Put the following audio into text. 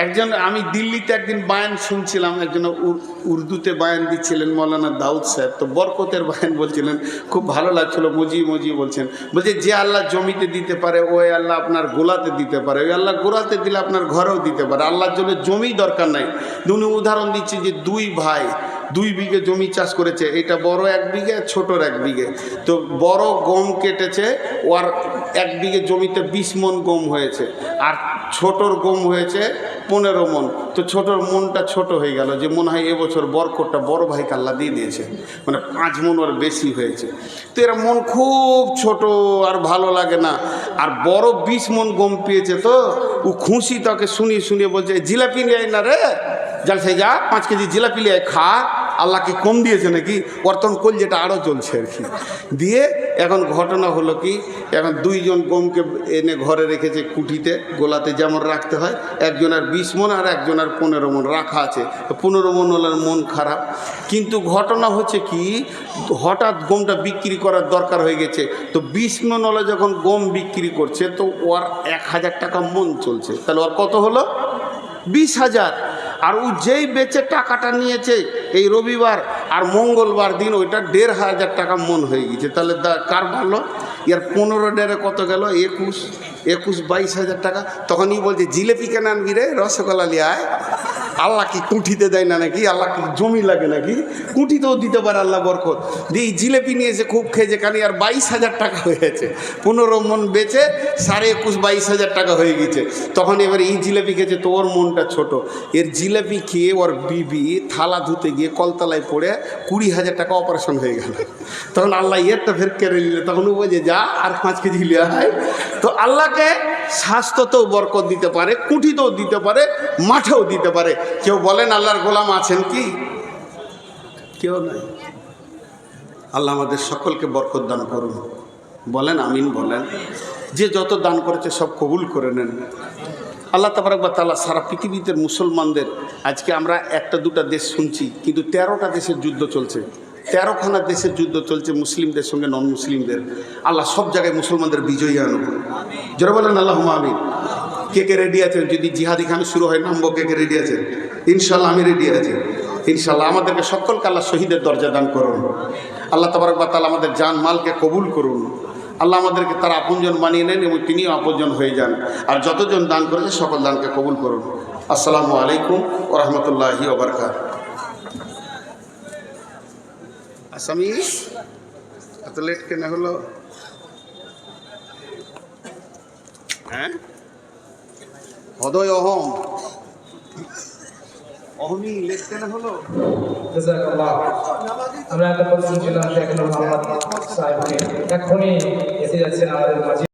একজন আমি দিল্লিতে একদিন বায়ান শুনছিলাম, একজন উর্দুতে বায়ান দিচ্ছিলেন মৌলানা দাউদ সাহেব। তো বরকতের বায়ান বলছিলেন, খুব ভালো লাগছিল। মজি বলছেন, বলছে যে আল্লাহ জমিতে দিতে পারে ওই আল্লাহ আপনার গোলাতে দিতে পারে, ওই আল্লাহ গোলাতে দিলে আপনার ঘরেও দিতে পারে। আল্লাহর জন্য জমি দরকার নাই। উনি উদাহরণ দিচ্ছে যে দুই ভাই 2 বিঘে জমি চাষ করেছে, এটা বড় 1 বিঘে, ছোটর 1 বিঘে। তো বড় গম কেটেছে, ওর 1 বিঘে জমিতে 20 মণ গম হয়েছে, আর ছোটর গম হয়েছে 15 মণ। তো ছোটর মনটা ছোট হয়ে গেল, যে মনে হয় এবছর বরকতটা বড় ভাইকে আল্লাহ দিয়ে দিয়েছে, মানে 5 মণ ওর বেশি হয়েছে। তো এর মন খুব ছোট আর ভালো লাগে না। আর বড় 20 মণ গম পেয়েছে, তো ও খুশি, তাকে শুনিয়ে বলছে, জিলাপি নিয়ে আয় না রে, জালসে যা 5 কেজি জিলাপি নিয়ে খা, আল্লাহ কি কম দিয়েছে নাকি? বর্তমান কল যেটা আরও চলছে আর কি। দিয়ে এখন ঘটনা হলো কি, এখন 2 জন গমকে এনে ঘরে রেখেছে কুটিতে, গোলাতে যেমন রাখতে হয়। একজনের 20 মণ আর একজনের 15 মণ রাখা আছে। 15 মণ হলের মন খারাপ। কিন্তু ঘটনা হচ্ছে কি, হঠাৎ গমটা বিক্রি করার দরকার হয়ে গেছে। তো 20 মণ হলে যখন গম বিক্রি করছে, তো ওর 1000 টাকা মণ চলছে। তাহলে ওর কত হলো? 20,000। আর ও যেই বেচে টাকাটা নিয়েছে এই রবিবার আর মঙ্গলবার দিন, ওইটা 1,500 টাকা মন হয়ে গেছে। তাহলে কার ভালো? ইয়ার 15 ডেরে কত গেল? 22,000 টাকা। তখনই বলছে, জিলেপি কেন আনবি রে, রসগোল্লা লিয়ে আয়। আল্লাহ কি কুঠিতে দেয় না নাকি? আল্লাহ কি জমি লাগে নাকি? কুঠিতেও দিতে পারে আল্লাহ বরকত। দিয়ে এই জিলেপি নিয়েছে, খুব খেয়েছে, কারণ আর 22,000 টাকা হয়েছে। 15 মণ বেচে 22,500 টাকা হয়ে গেছে। তখন এবার এই জিলেপি খেয়েছে, তো ওর মনটা ছোট। এর জিলেপি খেয়ে ওর বিবি থালা ধুতে গিয়ে কলতলায় পড়ে 20,000 টাকা অপারেশন হয়ে গেল। তখন আল্লাহ এরটা ফের কেড়ে নিলে, তখন ও বলছে, যা আর 5 কেজি লিয়া হয়। তো আল্লাহকে স্বাস্থ্যতেও বরকত দিতে পারে, কুঠিতেও দিতে পারে, মাঠেও দিতে পারে। কেউ বলেন আল্লাহর গোলাম আছেন কি? কেউ নাই। আল্লাহ আমাদের সকলকে বরকত দান করুন। বলেন আমিন। বলেন, যে যত দান করেছে সব কবুল করে নেন। আল্লাহ তাবারক ওয়া তাআলা সারা পৃথিবীতে মুসলমানদের, আজকে আমরা 1-2টা দেশ শুনছি, কিন্তু 13টা দেশের যুদ্ধ চলছে। 13খানা দেশের যুদ্ধ চলছে মুসলিমদের সঙ্গে নন মুসলিমদের। আল্লাহ সব জায়গায় মুসলমানদের বিজয়ী আনুন। যারা বলেন আল্লাহুম্মা আমিন। কে রেডি আছেন? যদি জিহাদি খান শুরু হয়, নামবো। কে রেডি আছেন? ইনশাল্লাহ আমি রেডি আছি। ইনশাল্লাহ আমাদেরকে সকলকে আল্লাহ শহীদের দরজা দান করুন। আল্লাহ তাবারক ওয়া তাআলা আমাদের জান মালকে কবুল করুন। আল্লাহ আমাদেরকে তার আপনজন বানিয়ে নেন এবং তিনিও আপনজন হয়ে যান। আর যতজন দান করেছে সকল দানকে কবুল করুন। আসসালামু আলাইকুম ওয়া রাহমাতুল্লাহি ওয়া বারাকাতুহু। আসামি এত লেট কেন হলো? হ্যাঁ, হদয় অহমি লেট কেন হলো? আমরা এতক্ষণ শুনছিলাম শেখ নূর মোহাম্মদ সাহেবকে, এখনই এসে যাচ্ছেন আমাদের মাঝে।